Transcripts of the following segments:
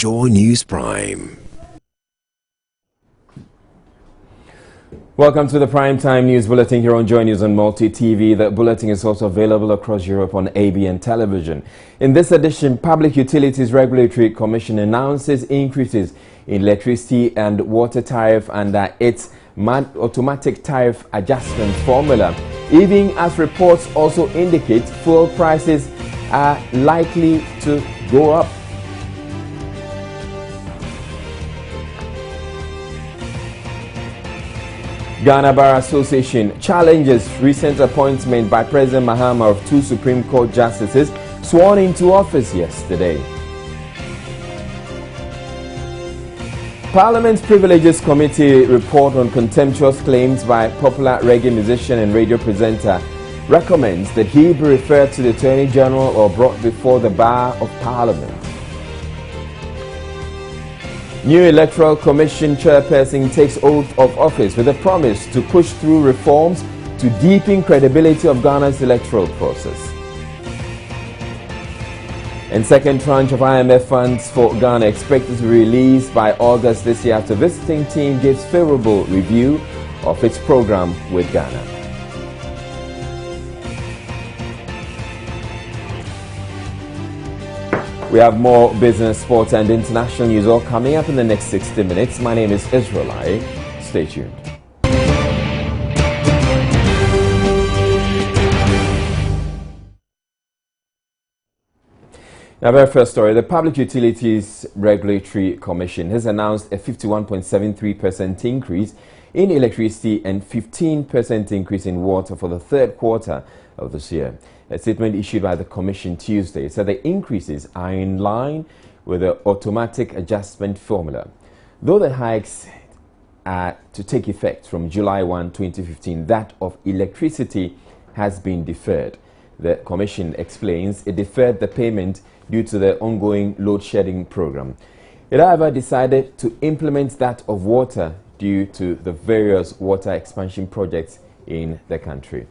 Joy News Prime. Welcome to the Primetime News Bulletin here on Joy News on Multi TV. The bulletin is also available across Europe on ABN television. In this edition, Public Utilities Regulatory Commission announces increases in electricity and water tariff under its automatic tariff adjustment formula, even as reports also indicate fuel prices are likely to go up. Ghana Bar Association challenges recent appointment by President Mahama of 2 Supreme Court justices sworn into office yesterday. Parliament's Privileges Committee report on contemptuous claims by popular reggae musician and radio presenter recommends that he be referred to the Attorney General or brought before the Bar of Parliament. New Electoral Commission chairperson takes oath of office with a promise to push through reforms to deepen credibility of Ghana's electoral process. And second tranche of IMF funds for Ghana expected to be released by August this year after visiting team gives favorable review of its program with Ghana. We have more business, sports and international news all coming up in the next 60 minutes. My name is Israelite. Stay tuned. Now, our first story. The Public Utilities Regulatory Commission has announced a 51.73% increase in electricity and 15% increase in water for the third quarter of this year. A statement issued by the Commission Tuesday said the increases are in line with the automatic adjustment formula. Though the hikes are to take effect from July 1, 2015, that of electricity has been deferred. The Commission explains it deferred the payment due to the ongoing load shedding program. It, however, decided to implement that of water due to the various water expansion projects in the country.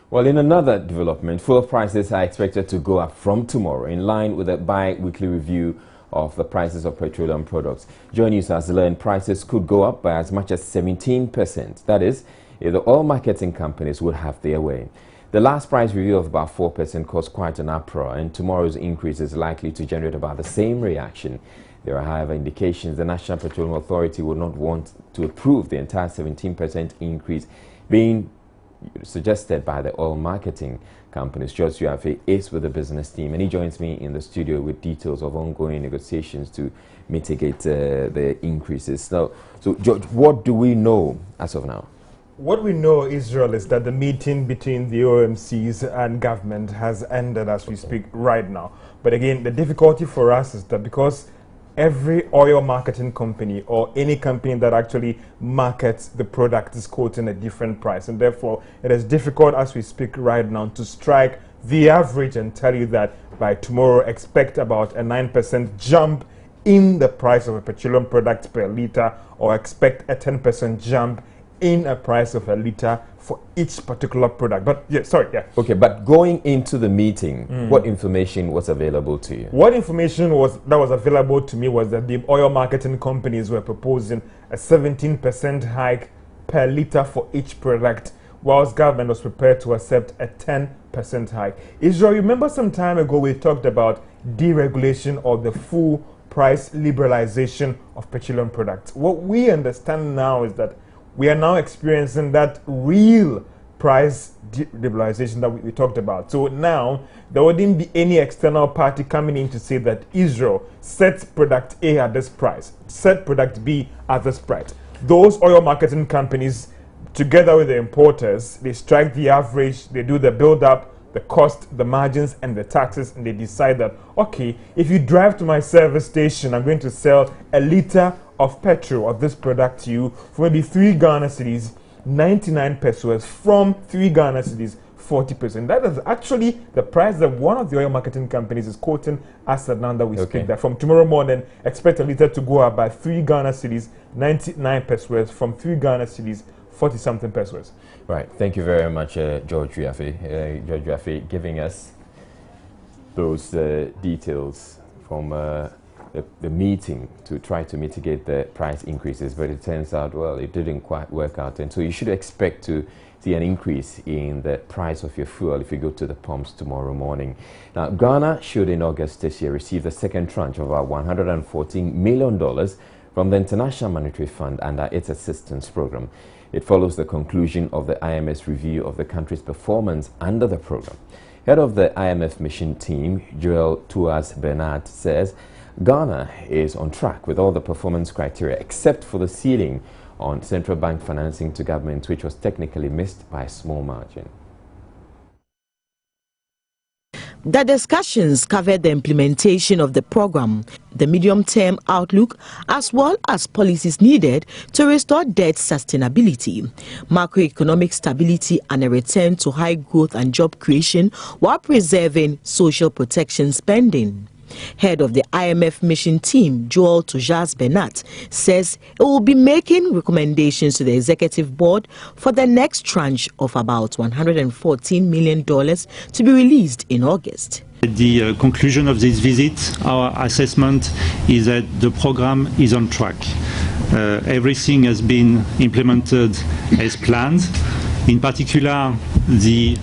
Well, in another development, fuel prices are expected to go up from tomorrow in line with a bi-weekly review of the prices of petroleum products. Joy News has learned prices could go up by as much as 17%. That is, if the oil marketing companies would have their way. The last price review of about 4% caused quite an uproar, and tomorrow's increase is likely to generate about the same reaction. There are, however, indications the National Petroleum Authority would not want to approve the entire 17% increase being suggested by the oil marketing companies. George Uafe is with the business team, and he joins me in the studio with details of ongoing negotiations to mitigate the increases. So George, what do we know as of now? What we know, Israel, is that the meeting between the OMCs and government has ended as we speak right now. But again, the difficulty for us is that because every oil marketing company or any company that actually markets the product is quoting a different price, and therefore it is difficult as we speak right now to strike the average and tell you that by tomorrow expect about a 9% jump in the price of a petroleum product per litre, or expect a 10% jump in a price of a litre for each particular product. But okay, but going into the meeting, what information was available to you? What information was available to me was that the oil marketing companies were proposing a 17% hike per litre for each product, whilst government was prepared to accept a 10% hike. Israel, remember some time ago we talked about deregulation or the full price liberalization of petroleum products. What we understand now is that we are now experiencing that real price liberalization that we talked about. So now there wouldn't be any external party coming in to say that Israel sets product A at this price, set product B at this price. Those oil marketing companies, together with the importers, they strike the average, they do the build-up, the cost, the margins, and the taxes, and they decide that, okay, if you drive to my service station, I'm going to sell a litre of petrol of this product to you for maybe 3 Ghana cedis, 99 pesos, from 3 Ghana cedis, 40%. That is actually the price that one of the oil marketing companies is quoting as of now that we speak. That from tomorrow morning, expect a liter to go up by 3 Ghana cedis, 99 pesos, from 3 Ghana cedis, 40-something pesos. Right. Thank you very much, George Riafe. George Riafe giving us those details from the meeting to try to mitigate the price increases, but it turns out, well, it didn't quite work out. And so you should expect to see an increase in the price of your fuel if you go to the pumps tomorrow morning. Now, Ghana should in August this year receive the second tranche of about $114 million from the International Monetary Fund under its assistance program. It follows the conclusion of the IMF's review of the country's performance under the program. Head of the IMF mission team, Joel Tuas Bernard, says Ghana is on track with all the performance criteria except for the ceiling on central bank financing to government, which was technically missed by a small margin. The discussions covered the implementation of the program, the medium-term outlook, as well as policies needed to restore debt sustainability, macroeconomic stability, and a return to high growth and job creation while preserving social protection spending. Head of the IMF mission team, Joel Tujas Bernat, says it will be making recommendations to the executive board for the next tranche of about $114 million to be released in August. At the conclusion of this visit, our assessment is that the program is on track. Everything has been implemented as planned. In particular, the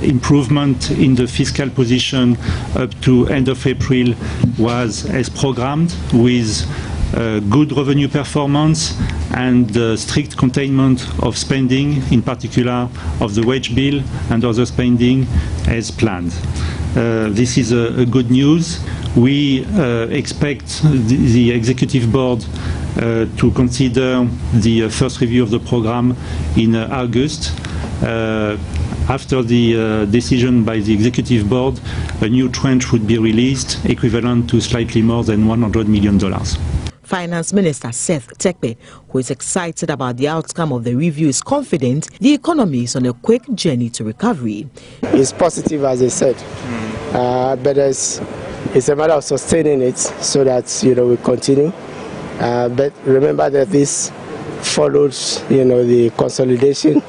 improvement in the fiscal position up to end of April was as programmed, with good revenue performance and strict containment of spending, in particular of the wage bill and other spending as planned. This is a good news. We expect the executive board to consider the first review of the program in August. After the decision by the executive board, a new tranche would be released, equivalent to slightly more than $100 million. Finance Minister Seth Tekpe, who is excited about the outcome of the review, is confident the economy is on a quick journey to recovery. It's positive, as I said, but it's a matter of sustaining it so that we continue. But remember that this follows the consolidation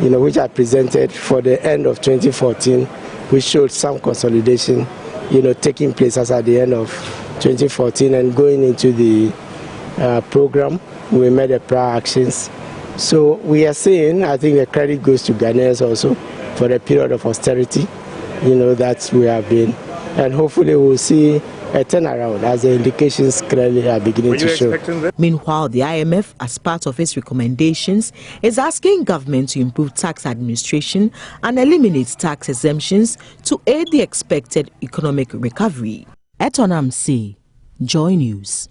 which I presented for the end of 2014, which showed some consolidation taking place as at the end of 2014 and going into the program. We made the prior actions. So we are saying, I think the credit goes to Ghanaians also for the period of austerity that we have been, and hopefully we'll see a turnaround as the indications clearly are beginning to show. Meanwhile, the IMF, as part of its recommendations, is asking government to improve tax administration and eliminate tax exemptions to aid the expected economic recovery. Etonam C, Joy News.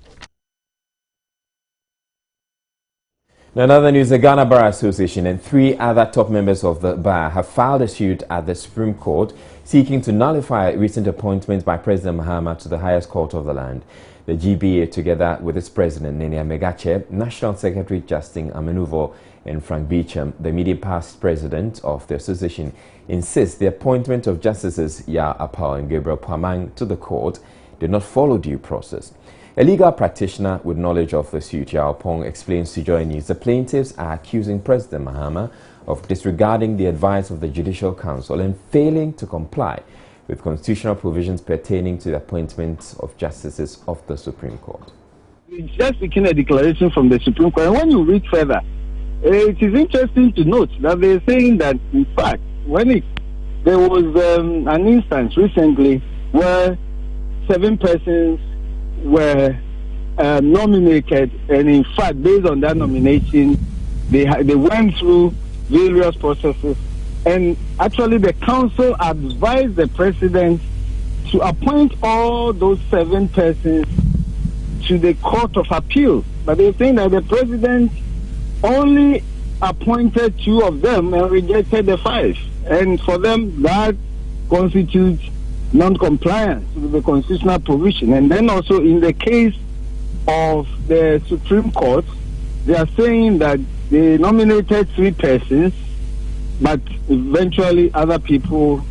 Now, another news, the Ghana Bar Association and 3 other top members of the bar have filed a suit at the Supreme Court seeking to nullify recent appointments by President Mahama to the highest court of the land. The GBA, together with its president, Nenia Megache, National Secretary Justin Amenuvo, and Frank Beecham, the immediate past president of the association, insist the appointment of Justices Ya Apau and Gabriel Pamang to the court did not follow due process. A legal practitioner with knowledge of the suit, Yao Pong, explains to Joy News the plaintiffs are accusing President Mahama of disregarding the advice of the Judicial Council and failing to comply with constitutional provisions pertaining to the appointment of justices of the Supreme Court. We just taken a declaration from the Supreme Court, and when you read further, it is interesting to note that they're saying that, in fact, there was an instance recently where 7 persons were nominated, and in fact, based on that nomination, they went through various processes, and actually the council advised the president to appoint all those 7 persons to the Court of Appeal. But they're saying that the president only appointed 2 of them and rejected the 5. And for them, that constitutes non-compliance with the constitutional provision. And then also in the case of the Supreme Court, they are saying that they nominated 3 persons but eventually other people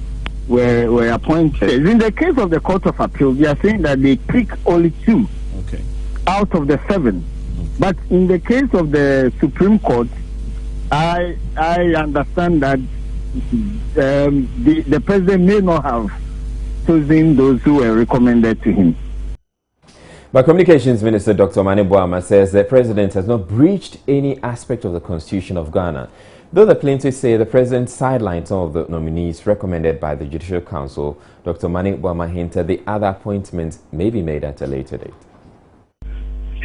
were appointed. In the case of the Court of Appeal, they are saying that they pick only 2 out of the 7. But in the case of the Supreme Court, I understand that the president may not have chosen those who were recommended to him. But Communications Minister Dr. Mahama says the president has not breached any aspect of the Constitution of Ghana. Though the plaintiffs say the president sidelined some of the nominees recommended by the Judicial Council, Dr. Mahama hinted the other appointments may be made at a later date.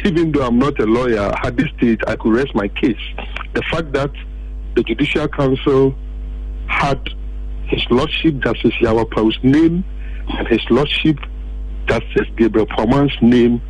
Even though I'm not a lawyer, at this stage I could rest my case. The fact that the Judicial Council had His Lordship Justice Yawapa's name and His Lordship Justice Gabriel Poman's name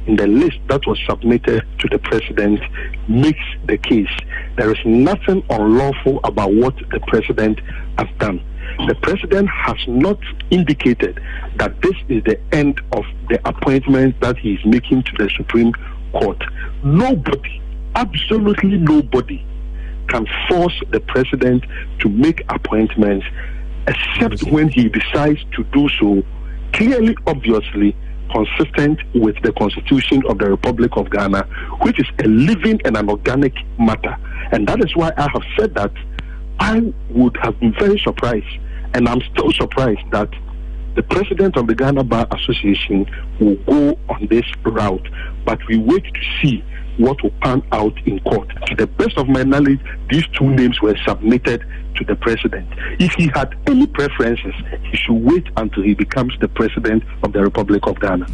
in the list that was submitted to the president makes the case. There is nothing unlawful about what the president has done. The president has not indicated that this is the end of the appointment that he is making to the Supreme Court. Nobody, absolutely nobody, can force the president to make appointments except when he decides to do so clearly, obviously, consistent with the Constitution of the Republic of Ghana, which is a living and an organic matter. And that is why I have said that I would have been very surprised, and I'm still surprised, that the president of the Ghana Bar Association will go on this route. But we wait to see what will pan out in court. To the best of my knowledge, these 2 names were submitted to the president. If he had any preferences, he should wait until he becomes the president of the Republic of Ghana.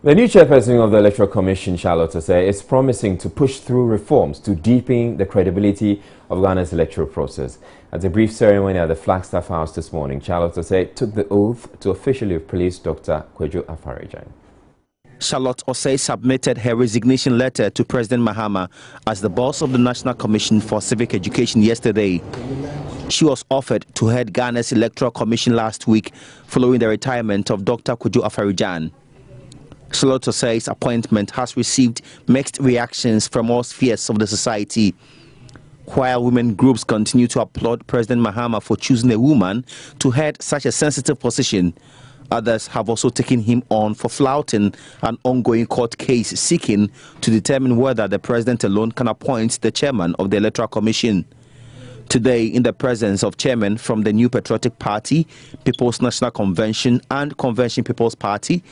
The new chairperson of the Electoral Commission, Charlotte Osei, is promising to push through reforms to deepen the credibility of Ghana's electoral process. At a brief ceremony at the Flagstaff House this morning, Charlotte Osei took the oath to officially replace Dr. Kwadwo Afare-Gyan. Charlotte Osei submitted her resignation letter to President Mahama as the boss of the National Commission for Civic Education yesterday. She was offered to head Ghana's Electoral Commission last week following the retirement of Dr. Kwadwo Afare-Gyan. Charlotte Osei's appointment has received mixed reactions from all spheres of the society. While women groups continue to applaud President Mahama for choosing a woman to head such a sensitive position, others have also taken him on for flouting an ongoing court case seeking to determine whether the president alone can appoint the chairman of the Electoral Commission. Today, in the presence of chairmen from the New Patriotic Party, People's National Convention and Convention People's Party,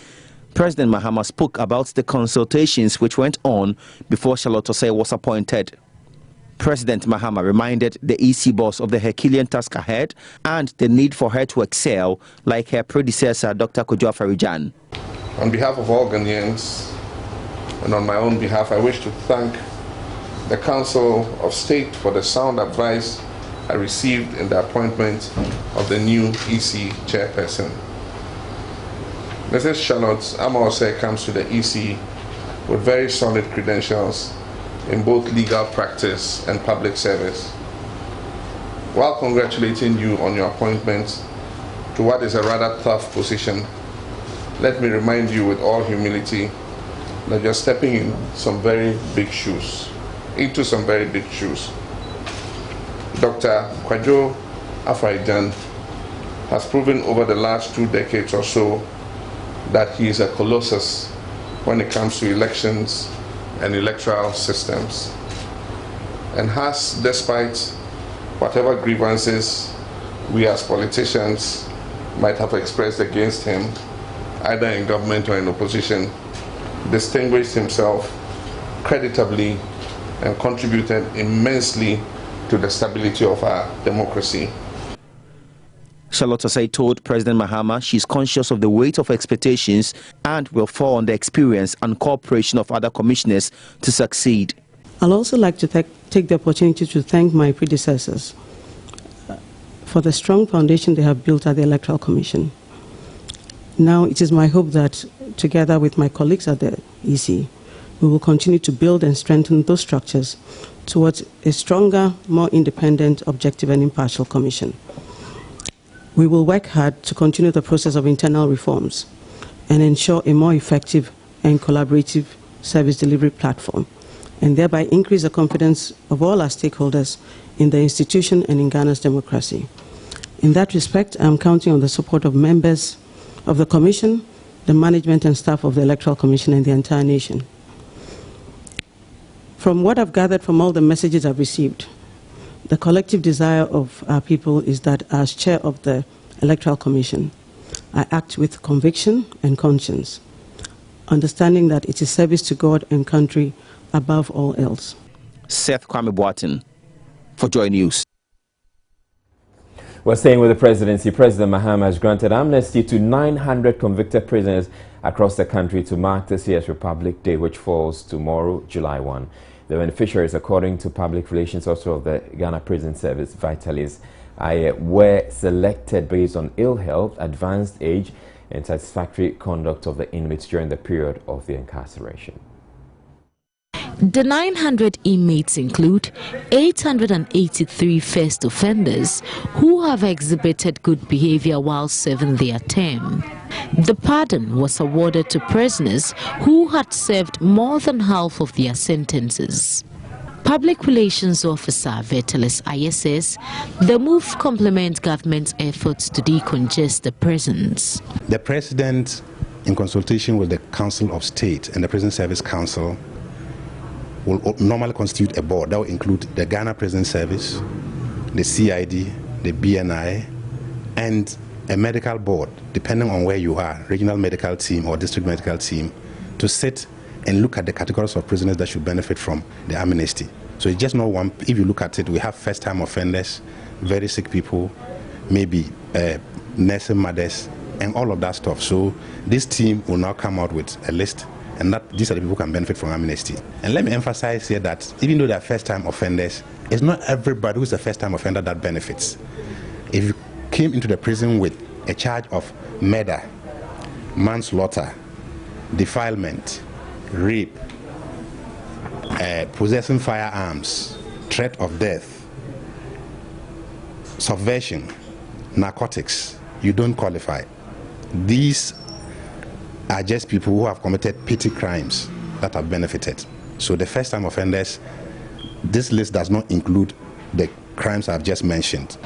President Mahama spoke about the consultations which went on before Charlotte Osei was appointed. President Mahama reminded the EC boss of the Herculean task ahead and the need for her to excel like her predecessor, Dr. Kwadwo Afare-Gyan. On behalf of all Ghanaians and on my own behalf, I wish to thank the Council of State for the sound advice I received in the appointment of the new EC chairperson. Mrs. Charlotte Osei comes to the EC with very solid credentials in both legal practice and public service. While congratulating you on your appointment to what is a rather tough position, let me remind you with all humility that you're stepping into some very big shoes. Dr. Kwadwo Afare-Gyan has proven over the last 2 decades or so that he is a colossus when it comes to elections and electoral systems, and has, despite whatever grievances we as politicians might have expressed against him, either in government or in opposition, distinguished himself creditably and contributed immensely to the stability of our democracy. Charlotte Osei told President Mahama she's conscious of the weight of expectations and will fall on the experience and cooperation of other commissioners to succeed. I'd also like to take the opportunity to thank my predecessors for the strong foundation they have built at the Electoral Commission. Now it is my hope that together with my colleagues at the EC, we will continue to build and strengthen those structures towards a stronger, more independent, objective and impartial commission. We will work hard to continue the process of internal reforms and ensure a more effective and collaborative service delivery platform and thereby increase the confidence of all our stakeholders in the institution and in Ghana's democracy. In that respect, I am counting on the support of members of the Commission, the management and staff of the Electoral Commission, and the entire nation. From what I've gathered from all the messages I've received, the collective desire of our people is that as chair of the Electoral Commission, I act with conviction and conscience, understanding that it is service to God and country above all else. Seth Kwame Boateng for Joy News. We're staying with the presidency. President Mahama has granted amnesty to 900 convicted prisoners across the country to mark this year's Republic Day, which falls tomorrow, July 1. The beneficiaries, according to Public Relations Officer of the Ghana Prison Service, Vitalis, were selected based on ill health, advanced age, and satisfactory conduct of the inmates during the period of the incarceration. The 900 inmates include 883 first offenders who have exhibited good behavior while serving their term. The pardon was awarded to prisoners who had served more than half of their sentences. Public Relations Officer Vitalis says the move complements government's efforts to decongest the prisons. The President, in consultation with the Council of State and the Prison Service Council, will normally constitute a board that will include the Ghana Prison Service, the CID, the BNI, and a medical board, depending on where you are, regional medical team or district medical team, to sit and look at the categories of prisoners that should benefit from the amnesty. So it's just not one. If you look at it, we have first-time offenders, very sick people, maybe nursing mothers, and all of that stuff. So this team will now come out with a list, and that these are the people who can benefit from amnesty. And let me emphasize here that even though they are first-time offenders, it's not everybody who is a first-time offender that benefits. If you came into the prison with a charge of murder, manslaughter, defilement, rape, possessing firearms, threat of death, subversion, narcotics, you don't qualify. These are just people who have committed petty crimes that have benefited. So the first-time offenders, this list does not include the crimes I've just mentioned.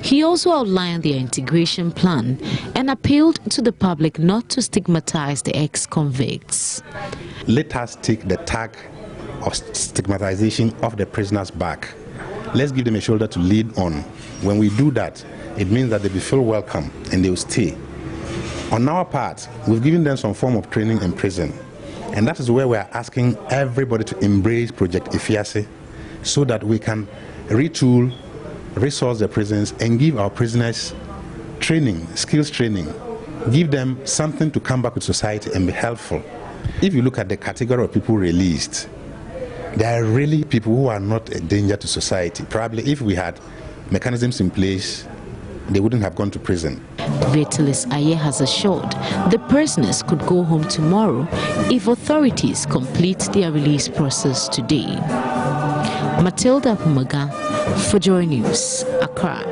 He also outlined their integration plan and appealed to the public not to stigmatize the ex-convicts. Let us take the tag of stigmatization off the prisoners' back. Let's give them a shoulder to lean on. When we do that, it means that they will feel welcome and they will stay. On our part, we've given them some form of training in prison, and that is where we are asking everybody to embrace Project Ifiase so that we can retool, resource the prisons, and give our prisoners training, skills training, give them something to come back to society and be helpful. If you look at the category of people released, there are really people who are not a danger to society. Probably if we had mechanisms in place, they wouldn't have gone to prison. Vitalis has assured the prisoners could go home tomorrow if authorities complete their release process today. Matilda Pumaga for Joy News, Accra.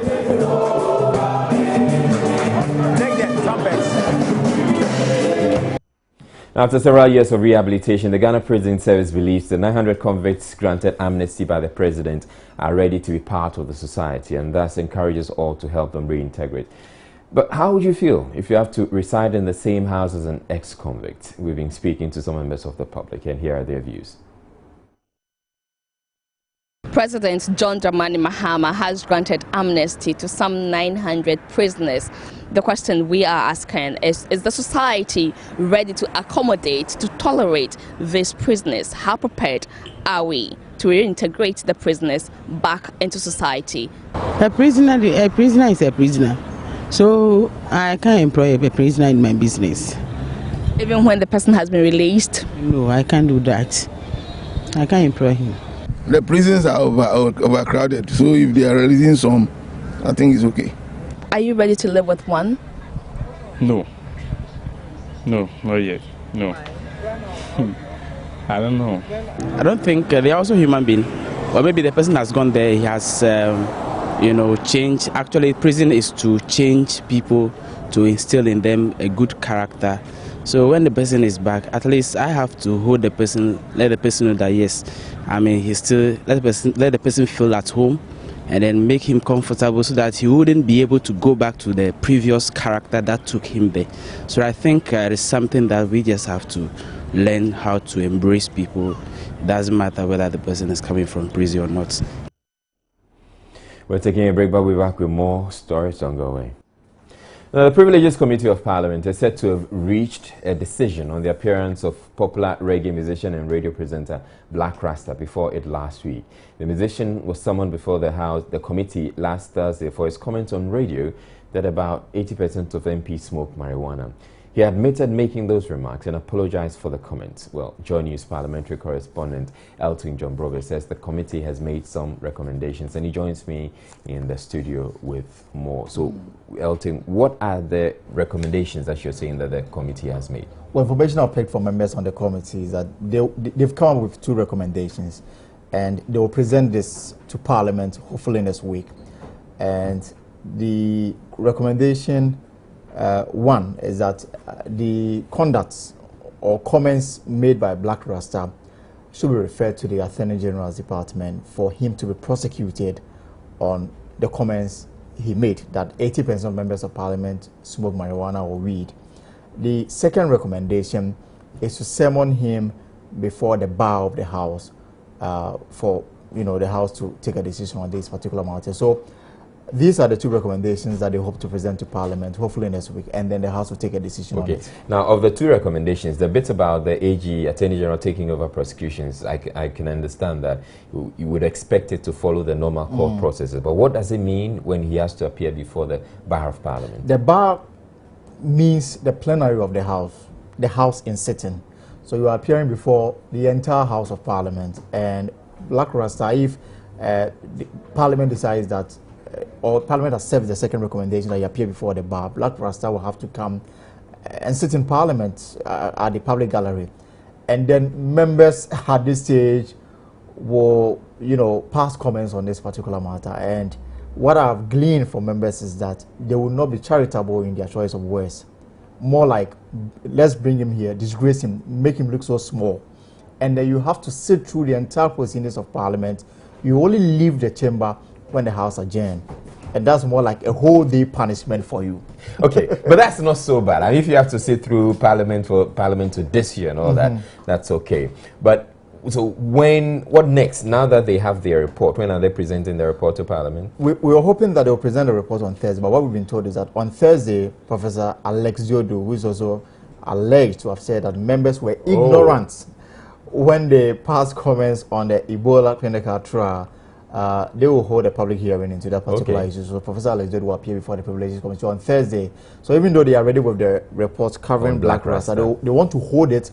After several years of rehabilitation, the Ghana Prison Service believes the 900 convicts granted amnesty by the President are ready to be part of the society, and thus encourages all to help them reintegrate. But how would you feel if you have to reside in the same house as an ex-convict? We've been speaking to some members of the public, and here are their views. President John Dramani Mahama has granted amnesty to some 900 prisoners. The question we are asking is the society ready to accommodate, to tolerate these prisoners? How prepared are we to reintegrate the prisoners back into society? A prisoner is a prisoner. So I can't employ a prisoner in my business. Even when the person has been released? No, I can't do that. I can't employ him. The prisons are overcrowded, so if they are releasing some, I think it's okay. Are you ready to live with one? No. No, not yet. No. I don't know. I don't think they are also human beings. Or maybe the person has gone there, he has, changed. Actually, prison is to change people, to instill in them a good character, So when the person is back, at least I have to hold the person, let the person know that yes, I mean, he's still, let the person feel at home, and then make him comfortable so that he wouldn't be able to go back to the previous character that took him there. So I think it is something that we just have to learn how to embrace people. It doesn't matter whether the person is coming from prison or not. We're taking a break, but we're back with more stories. Don't go away. Now, the Privileges Committee of Parliament is said to have reached a decision on the appearance of popular reggae musician and radio presenter Black Rasta before it last week. The musician was summoned before the committee last Thursday for his comments on radio that about 80% of MPs smoke marijuana. He admitted making those remarks and apologized for the comments. Well, Joy News parliamentary correspondent Elton John Brobe says the committee has made some recommendations, and he joins me in the studio with more. So, Elton, what are the recommendations that you're saying that the committee has made? Well, information I've picked from members on the committee is that they've come up with 2 recommendations, and they will present this to Parliament hopefully next week. And the recommendation 1 is that the conduct or comments made by Black Rasta should be referred to the Attorney General's Department for him to be prosecuted on the comments he made that 80% of members of Parliament smoke marijuana or weed. The second recommendation is to summon him before the bar of the House for the House to take a decision on this particular matter. So these are the 2 recommendations that they hope to present to Parliament, hopefully next week, and then the House will take a decision on it. Now, of the 2 recommendations, the bit about the AG, Attorney General, taking over prosecutions, I can understand that you would expect it to follow the normal court processes. But what does it mean when he has to appear before the Bar of Parliament? The Bar means the plenary of the House in sitting. So you are appearing before the entire House of Parliament. And Black Rasta, if the Parliament decides that or Parliament accepts the second recommendation that you appear before the bar, Black Rasta will have to come and sit in Parliament at the public gallery. And then members at this stage will, pass comments on this particular matter. And what I've gleaned from members is that they will not be charitable in their choice of words. More like, let's bring him here, disgrace him, make him look so small. And then you have to sit through the entire proceedings of Parliament. You only leave the chamber when the House adjourns. And that's more like a whole day punishment for you. Okay, but that's not so bad. I mean, if you have to sit through Parliament to this year and all that, that's okay. But so what next? Now that they have their report, when are they presenting their report to Parliament? We were hoping that they'll present the report on Thursday, but what we've been told is that on Thursday, Professor Alex Diodo, who is also alleged to have said that members were ignorant when they passed comments on the Ebola clinical trial, they will hold a public hearing into that particular issue. So Professor Alex will appear before the Privileges Committee on Thursday. So even though they are ready with the reports covering Black Rasta, they want to hold it,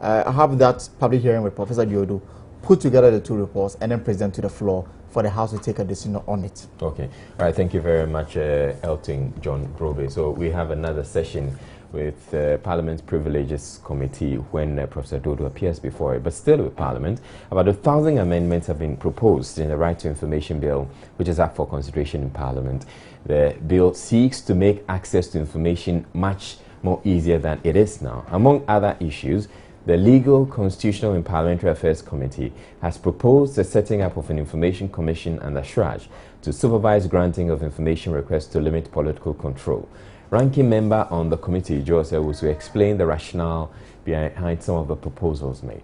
have that public hearing with Professor Diodo, put together the 2 reports, and then present to the floor for the House to take a decision on it. Okay. All right. Thank you very much, Elton John Grobe. So we have another session with Parliament's Privileges Committee when Professor Dodo appears before it. But still with Parliament, about 1,000 amendments have been proposed in the Right to Information Bill, which is up for consideration in Parliament. The bill seeks to make access to information much more easier than it is now. Among other issues, the Legal, Constitutional and Parliamentary Affairs Committee has proposed the setting up of an Information Commission under SHRAJ to supervise granting of information requests to limit political control. Ranking member on the committee, Joseph, was to explain the rationale behind some of the proposals made.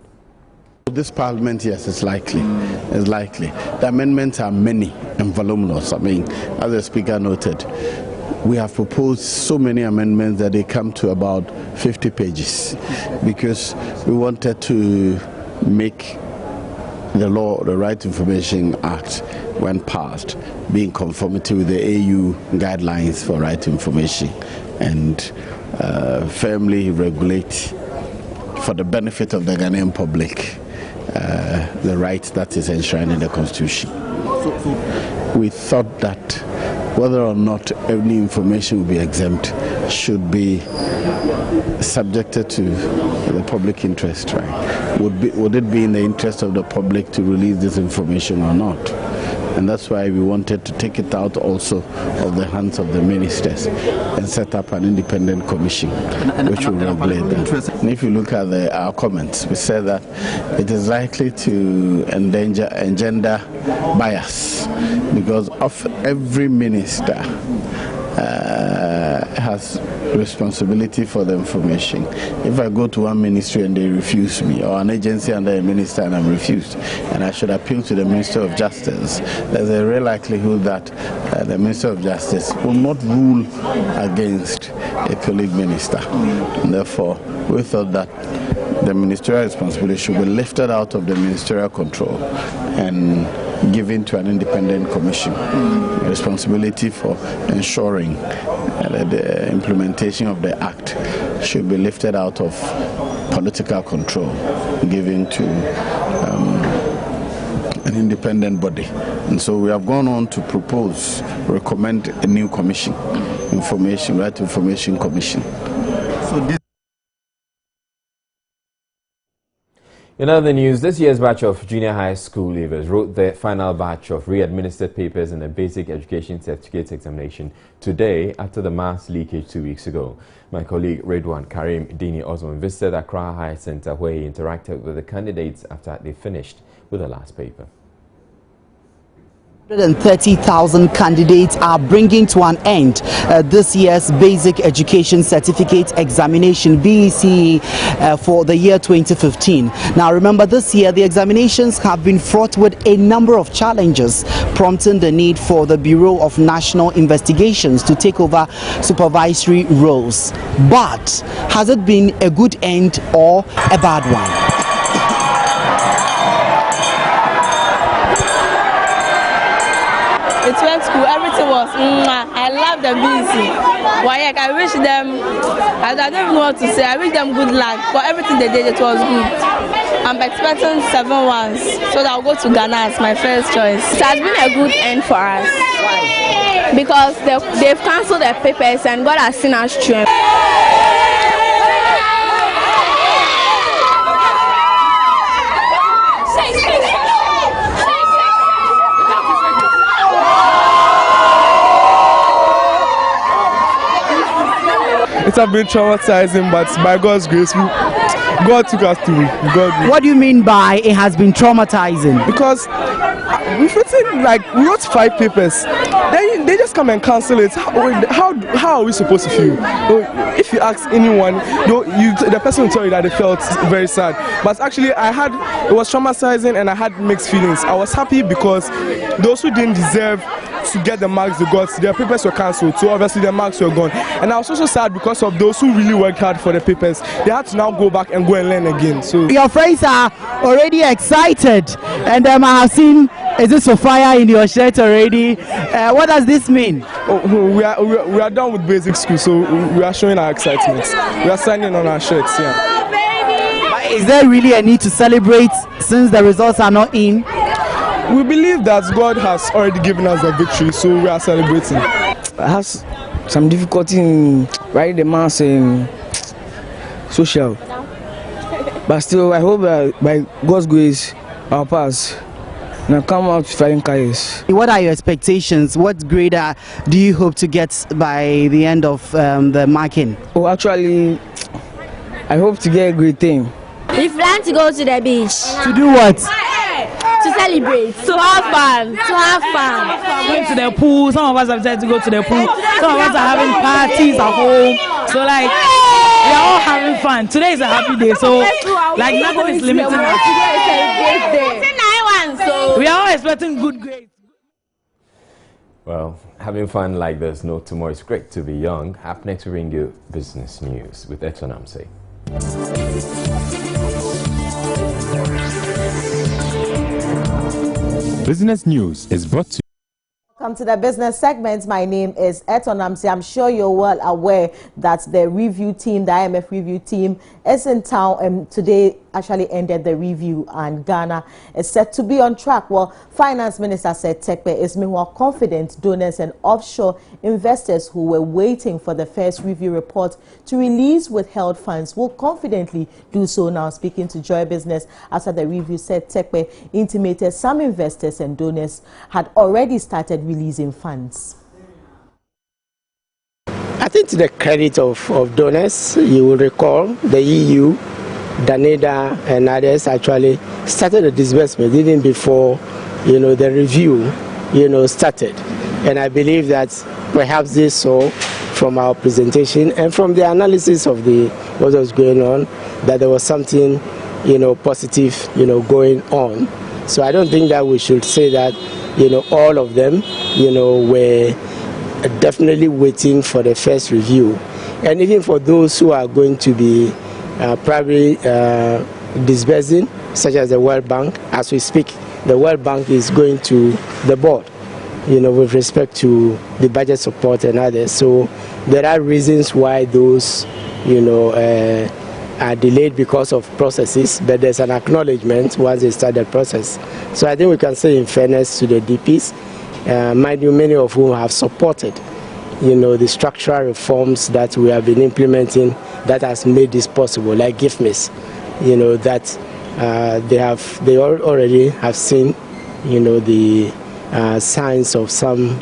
This Parliament, yes, it's likely. It's likely. The amendments are many and voluminous. I mean, as the Speaker noted, we have proposed so many amendments that they come to about 50 pages because we wanted to make the law, the Right to Information Act, when passed, be in conformity with the AU guidelines for right to information and firmly regulate for the benefit of the Ghanaian public the right that is enshrined in the Constitution. We thought that whether or not any information will be exempt should be subjected to the public interest, right? Would it be in the interest of the public to release this information or not? And that's why we wanted to take it out also of the hands of the ministers and set up an independent commission which will regulate that. And if you look at our comments, we said that it is likely to engender bias because of every minister has responsibility for the information. If I go to one ministry and they refuse me, or an agency under a minister and I'm refused, and I should appeal to the Minister of Justice, there's a real likelihood that the Minister of Justice will not rule against a colleague minister. And therefore, we thought that the ministerial responsibility should be lifted out of the ministerial control and given to an independent commission. Responsibility for ensuring that the implementation of the act should be lifted out of political control, given to an independent body. And so we have gone on to recommend a new commission, Right Information Commission. So this In other news, this year's batch of junior high school leavers wrote their final batch of re-administered papers in the Basic Education Certificate examination today after the mass leakage 2 weeks ago. My colleague Redwan Karim Dini Osman visited Accra High Center where he interacted with the candidates after they finished with the last paper. 130,000 candidates are bringing to an end this year's Basic Education Certificate Examination BECE for the year 2015. Now remember, this year the examinations have been fraught with a number of challenges, prompting the need for the Bureau of National Investigations to take over supervisory roles. But has it been a good end or a bad one? It went cool, everything was, I love the BC. Wayek, I wish them, I don't even know what to say, I wish them good luck. For everything they did, it was good. I'm expecting 7 ones, so that I'll go to Ghana as my first choice. It has been a good end for us. Why? Because they've cancelled their papers and God has seen us through. It has been traumatizing, but by God's grace, God took us through. What do you mean by it has been traumatizing? Because we wrote 5 papers, then they just come and cancel it. How are we supposed to feel? If you ask anyone, the person will tell you that they felt very sad. But actually, it was traumatizing and I had mixed feelings. I was happy because those who didn't deserve to get the marks they got, their papers were cancelled, so obviously their marks were gone. And I was also sad because of those who really worked hard for the papers. They had to now go back and go and learn again. So your friends are already excited, and I have seen is this for fire in your shirt already. What does this mean? We are done with basic school, so we are showing our excitement. We are signing on our shirts. Yeah. Is there really a need to celebrate since the results are not in? We believe that God has already given us the victory, so we are celebrating. I have some difficulty in writing the mass in social, but still I hope that by God's grace I'll pass and I'll come out flying colors. What are your expectations? What grade do you hope to get by the end of the marking? Oh, actually, I hope to get a great thing. We plan to go to the beach. To do what? To celebrate, to have fun, Going to the pool. Some of us have decided to go to the pool. Some of us are having parties at home. So like, we are all having fun. Today is a happy day, so like nothing is limiting us. We are all expecting good grades. Well, having fun like there's no tomorrow. It's great to be young. Up next, we bring you business news with Amnesty. Business News is brought to you. Welcome to the business segment. My name is Eton Amsi. I'm sure you're well aware that the review team, the IMF review team, is in town and today actually ended the review and Ghana is set to be on track. Well, Finance Minister said Tekpe is meanwhile confident donors and offshore investors who were waiting for the first review report to release withheld funds will confidently do so now. Speaking to Joy Business after the review, said Tekpe intimated some investors and donors had already started releasing funds. I think to the credit of donors, you will recall the EU, Danida and others actually started the disbursement even before, the review, started. And I believe that perhaps they saw from our presentation and from the analysis of what was going on that there was something, positive, going on. So I don't think that we should say that, all of them, were definitely waiting for the first review. And even for those who are going to be probably disbursing, such as the World Bank, as we speak, the World Bank is going to the board, with respect to the budget support and others. So there are reasons why those, are delayed because of processes, but there's an acknowledgement once they start the process. So I think we can say in fairness to the DPs, mind you, many of whom have supported, the structural reforms that we have been implementing that has made this possible, like GIFMIS, that they already have seen, the signs of some,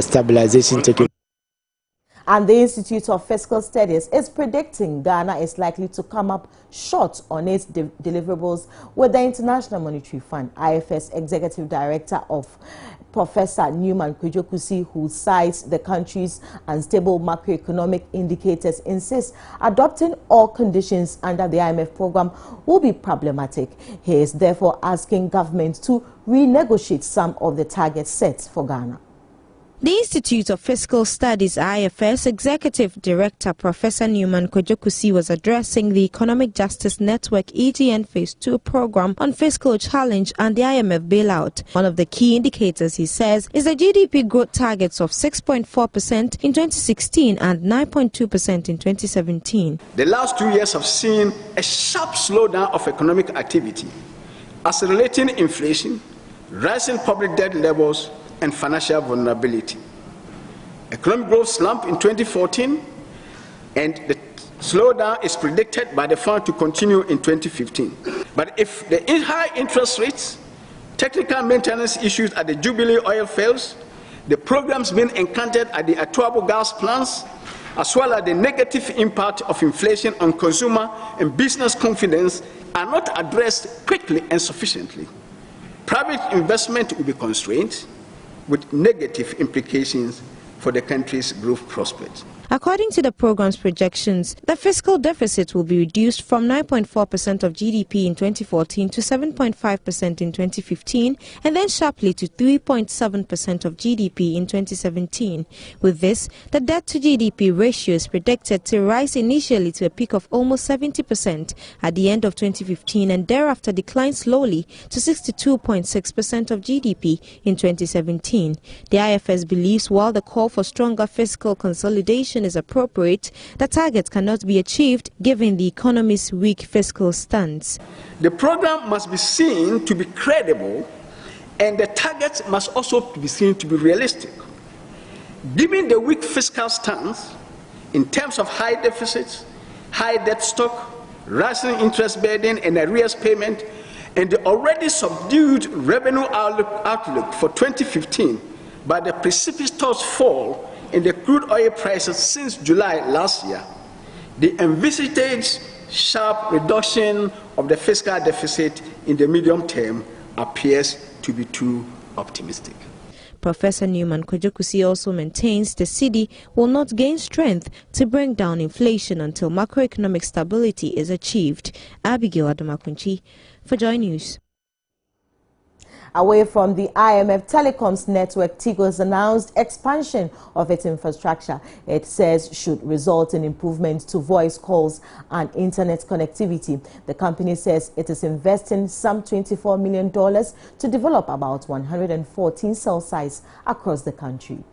stabilization taking. And the Institute of Fiscal Studies is predicting Ghana is likely to come up short on its deliverables with the International Monetary Fund. IFS Executive Director of Professor Newman Kwejokusi, who cites the country's unstable macroeconomic indicators, insists adopting all conditions under the IMF program will be problematic. He is therefore asking government to renegotiate some of the targets set for Ghana. The Institute of Fiscal Studies IFS Executive Director Professor Newman Kwejokusi was addressing the Economic Justice Network EGN Phase 2 program on fiscal challenge and the IMF bailout. One of the key indicators, he says, is the GDP growth targets of 6.4% in 2016 and 9.2% in 2017. The last 2 years have seen a sharp slowdown of economic activity, accelerating inflation, rising public debt levels, and financial vulnerability. Economic growth slump in 2014, and the slowdown is predicted by the fund to continue in 2015. But if the high interest rates, technical maintenance issues at the Jubilee oil fields, the programs being encountered at the Atuabo gas plants, as well as the negative impact of inflation on consumer and business confidence are not addressed quickly and sufficiently, private investment will be constrained, with negative implications for the country's growth prospects. According to the program's projections, the fiscal deficit will be reduced from 9.4% of GDP in 2014 to 7.5% in 2015 and then sharply to 3.7% of GDP in 2017. With this, the debt to GDP ratio is predicted to rise initially to a peak of almost 70% at the end of 2015 and thereafter decline slowly to 62.6% of GDP in 2017. The IFS believes while the call for stronger fiscal consolidation is appropriate, the target cannot be achieved given the economy's weak fiscal stance. The program must be seen to be credible and the targets must also be seen to be realistic. Given the weak fiscal stance in terms of high deficits, high debt stock, rising interest burden and arrears payment, and the already subdued revenue outlook for 2015 by the precipitous fall in the crude oil prices since July last year, the envisaged sharp reduction of the fiscal deficit in the medium term appears to be too optimistic. Professor Newman Kwejokusi also maintains the cedi will not gain strength to bring down inflation until macroeconomic stability is achieved. Abigail Adomakunchi for Joy News. Away from the IMF Telecoms network, Tigo has announced expansion of its infrastructure. It says should result in improvements to voice calls and internet connectivity. The company says it is investing some $24 million to develop about 114 cell sites across the country.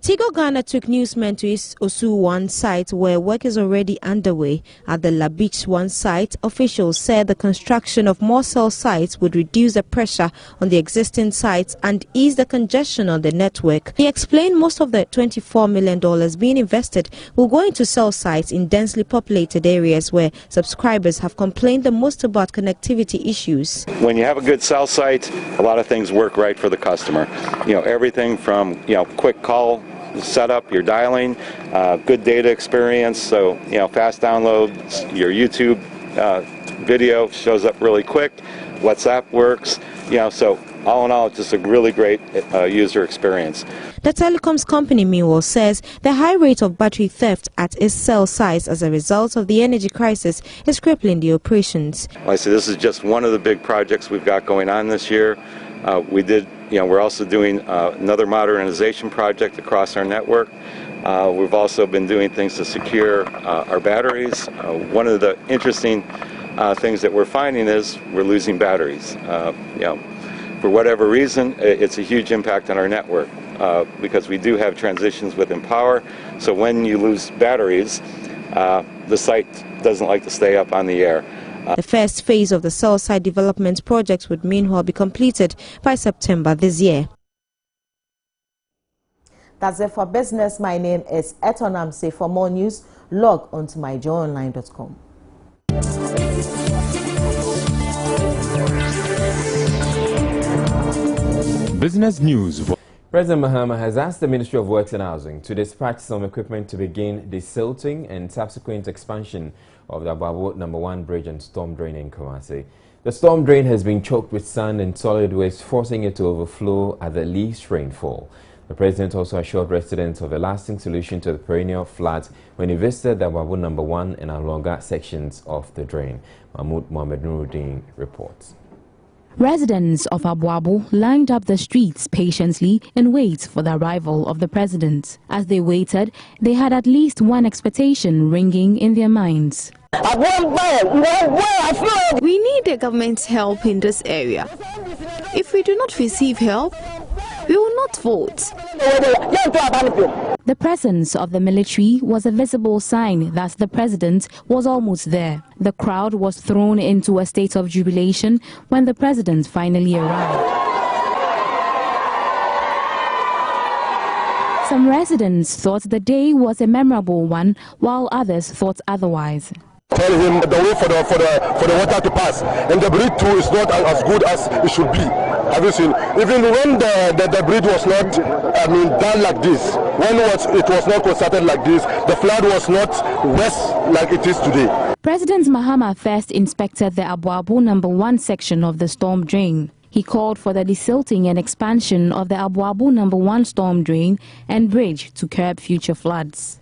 Tigo Ghana took newsmen to its Osu 1 site where work is already underway. At the La Beach 1 site, officials said the construction of more cell sites would reduce the pressure on the existing sites and ease the congestion on the network. He explained most of the $24 million being invested will go into cell sites in densely populated areas where subscribers have complained the most about connectivity issues. When you have a good cell site, a lot of things work right for the customer. Everything from, quick call setup, your dialing, good data experience, so fast downloads, your YouTube video shows up really quick, WhatsApp works, so all in all, it's just a really great user experience. The telecoms company, meanwhile, says the high rate of battery theft at its cell sites as a result of the energy crisis is crippling the operations. Like I said, this is just one of the big projects we've got going on this year. We're also doing another modernization project across our network. We've also been doing things to secure our batteries. One of the interesting things that we're finding is we're losing batteries. For whatever reason, it's a huge impact on our network because we do have transitions within power. So when you lose batteries, the site doesn't like to stay up on the air. The first phase of the cell site development project would meanwhile be completed by September this year. That's it for business. My name is Eton Amse. For more news, log on to myjoyonline.com. Business news. President Mahama has asked the Ministry of Works and Housing to dispatch some equipment to begin desilting and subsequent expansion of the Abuabo No. 1 bridge and storm drain in Kumasi. The storm drain has been choked with sand and solid waste, forcing it to overflow at the least rainfall. The president also assured residents of a lasting solution to the perennial floods when he visited the Abuabo No. 1 and Alonga sections of the drain. Mahmoud Mohamed Nuruddin reports. Residents of Abuabo lined up the streets patiently in wait for the arrival of the president. As they waited, they had at least one expectation ringing in their minds. We need the government's help in this area. If we do not receive help, we will not vote. The presence of the military was a visible sign that the president was almost there. The crowd was thrown into a state of jubilation when the president finally arrived. Some residents thought the day was a memorable one, while others thought otherwise. Tell him the way for the water to pass, and the bridge too is not as good as it should be. Have you seen? Even when the bridge was not, done like this, when it was not constructed like this, the flood was not worse like it is today. President Mahama first inspected the Abuabo No. 1 section of the storm drain. He called for the desilting and expansion of the Abuabo No. 1 storm drain and bridge to curb future floods.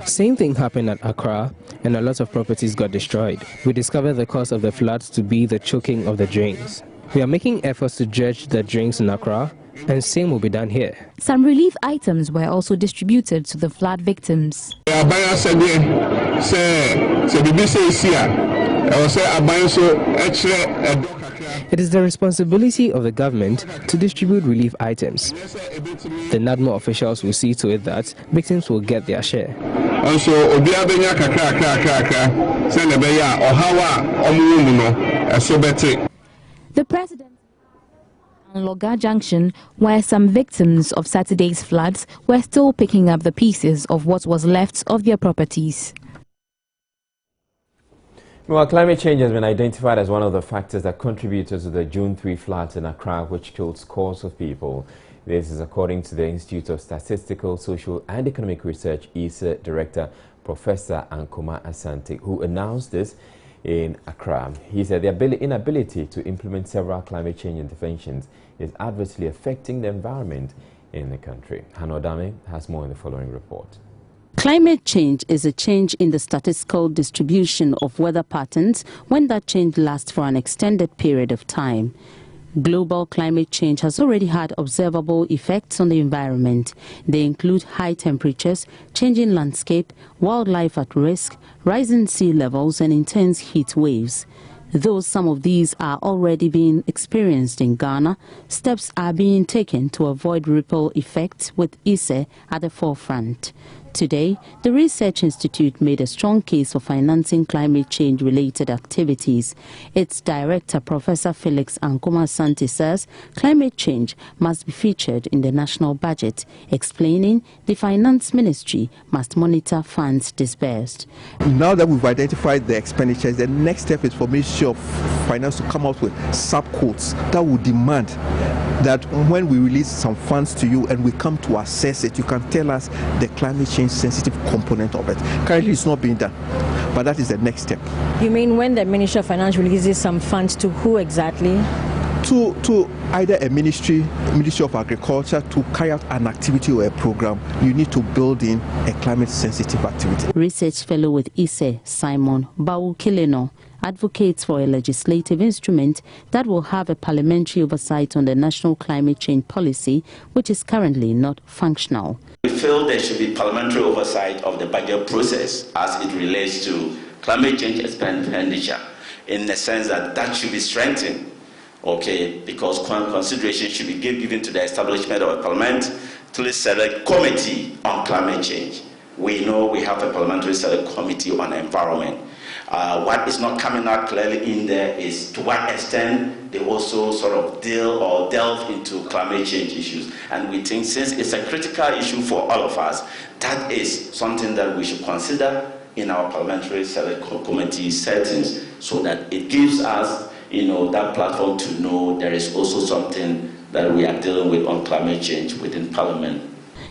Same thing happened at Accra, and a lot of properties got destroyed. We discovered the cause of the floods to be the choking of the drains. We are making efforts to dredge the drains in Accra, and same will be done here. Some relief items were also distributed to the flood victims. It is the responsibility of the government to distribute relief items. The NADMO officials will see to it that victims will get their share. The president on Loga Junction, where some victims of Saturday's floods were still picking up the pieces of what was left of their properties. Well, climate change has been identified as one of the factors that contributed to the June 3 floods in Accra, which killed scores of people. This is according to the Institute of Statistical, Social and Economic Research, ISA Director, Professor Ankoma Asante, who announced this in Accra. He said the inability to implement several climate change interventions is adversely affecting the environment in the country. Hanodame has more in the following report. Climate change is a change in the statistical distribution of weather patterns when that change lasts for an extended period of time. Global climate change has already had observable effects on the environment. They include high temperatures, changing landscape, wildlife at risk, rising sea levels and intense heat waves. Though some of these are already being experienced in Ghana, steps are being taken to avoid ripple effects, with ISE at the forefront. Today, the Research Institute made a strong case for financing climate change-related activities. Its director, Professor Felix Ankoma-Santi, says climate change must be featured in the national budget, explaining the Finance Ministry must monitor funds disbursed. Now that we've identified the expenditures, the next step is for Ministry of Finance to come up with sub-codes that will demand that when we release some funds to you and we come to assess it, you can tell us the climate change sensitive component of it. Currently it's not being done, but that is the next step. You mean when the Ministry of Finance releases some funds to who exactly? To either a Ministry of Agriculture, to carry out an activity or a program, you need to build in a climate sensitive activity. Research fellow with ISE, Simon Bawukileno, advocates for a legislative instrument that will have a parliamentary oversight on the national climate change policy, which is currently not functional. We feel there should be parliamentary oversight of the budget process as it relates to climate change expenditure, in the sense that that should be strengthened, okay, because consideration should be given to the establishment of a parliamentary select committee on climate change. We know we have a parliamentary select committee on environment. What is not coming out clearly in there is to what extent they also sort of delve into climate change issues. And we think since it's a critical issue for all of us, that is something that we should consider in our parliamentary select committee settings, so that it gives us, that platform to know there is also something that we are dealing with on climate change within Parliament.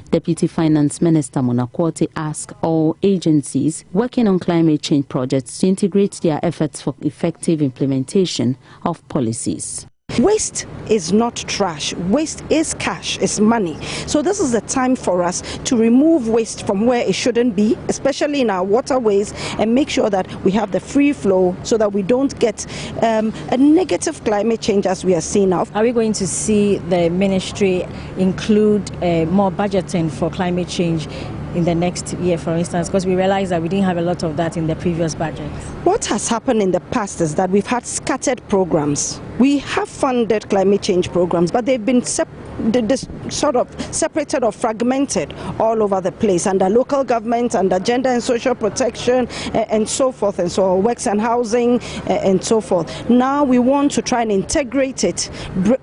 Deputy Finance Minister Monakwote asked all agencies working on climate change projects to integrate their efforts for effective implementation of policies. Waste is not trash. Waste is cash, it's money. So this is the time for us to remove waste from where it shouldn't be, especially in our waterways, and make sure that we have the free flow so that we don't get a negative climate change as we are seeing now. Are we going to see the ministry include more budgeting for climate change in the next year, for instance, because we realize that we didn't have a lot of that in the previous budget? What has happened in the past is that we've had scattered programs. We have funded climate change programs, but they've been sort of separated or fragmented all over the place, under local government, under gender and social protection, and so forth and so on, works and housing, and so forth. Now we want to try and integrate it,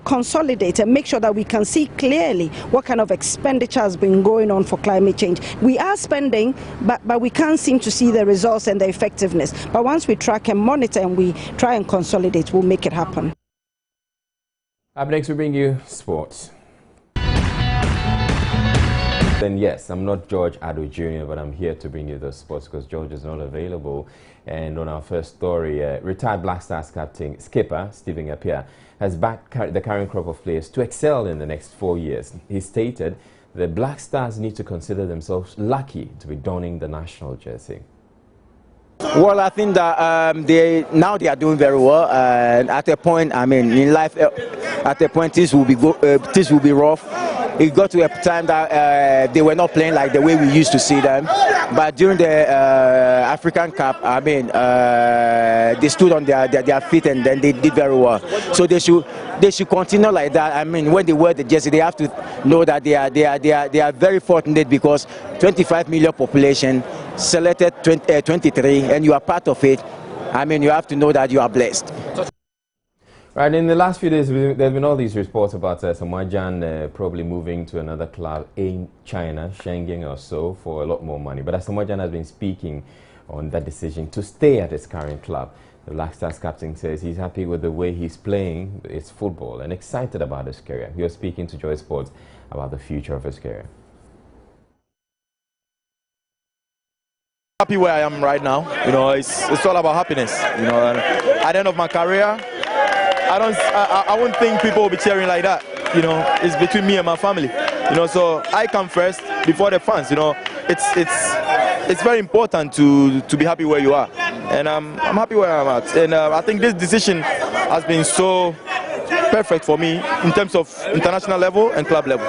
consolidate, and make sure that we can see clearly what kind of expenditure has been going on for climate change. We are spending, but we can't seem to see the results and the effectiveness. But once we track and monitor and we try and consolidate, we'll make it happen. Up next, we bring you sports. Then yes, I'm not George Ado Jr., but I'm here to bring you the sports because George is not available. And on our first story, retired Black Stars captain skipper Stephen Appiah has backed the current crop of players to excel in the next 4 years. He stated the Black Stars need to consider themselves lucky to be donning the national jersey. Well, I think that they are doing very well. At a point, in life, at a point things will be rough. It got to a time that they were not playing like the way we used to see them. But during the African Cup, they stood on their feet and then they did very well. So they should continue like that. When they wear the jersey, they have to know that they are very fortunate, because 25 million population selected 23, and you are part of it. You have to know that you are blessed. Right, in the last few days, there have been all these reports about Samoa Gyan probably moving to another club in China, Shenzhen or so, for a lot more money. But Samoa Gyan has been speaking on that decision to stay at his current club. The Black Stars captain says he's happy with the way he's playing his football and excited about his career. He was speaking to Joy Sports about the future of his career. Happy where I am right now. It's all about happiness. At the end of my career, I won't think people will be cheering like that. It's between me and my family. So I come first before the fans. It's it's very important to be happy where you are, and I'm happy where I'm at. And I think this decision has been so perfect for me in terms of international level and club level.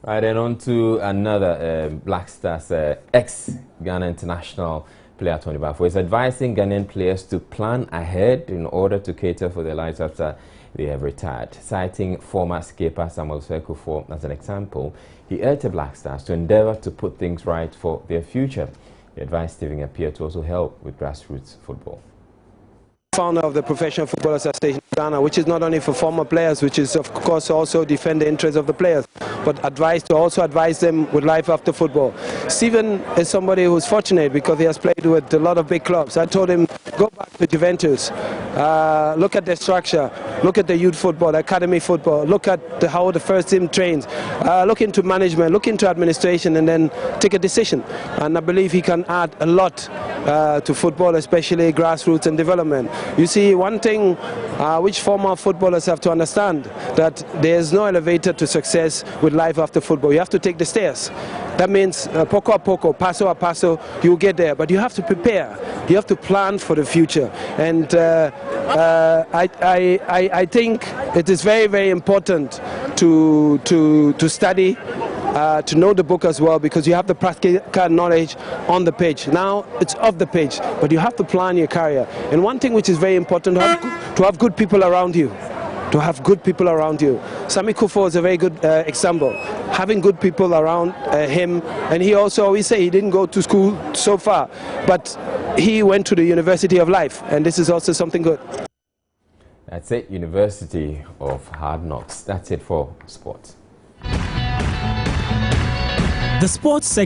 Right, and on to another Black Stars ex-Ghana international player, Tony Bafo, is advising Ghanaian players to plan ahead in order to cater for their lives after they have retired. Citing former skipper Samuel Sekufo as an example, he urged the Black Stars to endeavour to put things right for their future. He advised Stephen appear to also help with grassroots football. Founder of the Professional Football Association of Ghana, which is not only for former players, which is of course also defend the interests of the players, but also advise them with life after football. Stephen is somebody who's fortunate because he has played with a lot of big clubs. I told him, go back to Juventus, look at the structure, look at the youth football, academy football, look at how the first team trains, look into management, look into administration, and then take a decision. And I believe he can add a lot to football, especially grassroots and development. You see, one thing which former footballers have to understand, that there is no elevator to success with life after football. You have to take the stairs. That means poco a poco, paso a paso, you get there. But you have to prepare. You have to plan for the future. And I think it is very, very important to study, to know the book as well, because you have the practical knowledge on the page. Now it's off the page, but you have to plan your career. And one thing which is very important, to have good people around you. To have good people around you. Sami Kufo is a very good example. Having good people around him, and he also always say he didn't go to school so far, but he went to the University of Life, and this is also something good. That's it, University of Hard Knocks. That's it for sports. The sports segment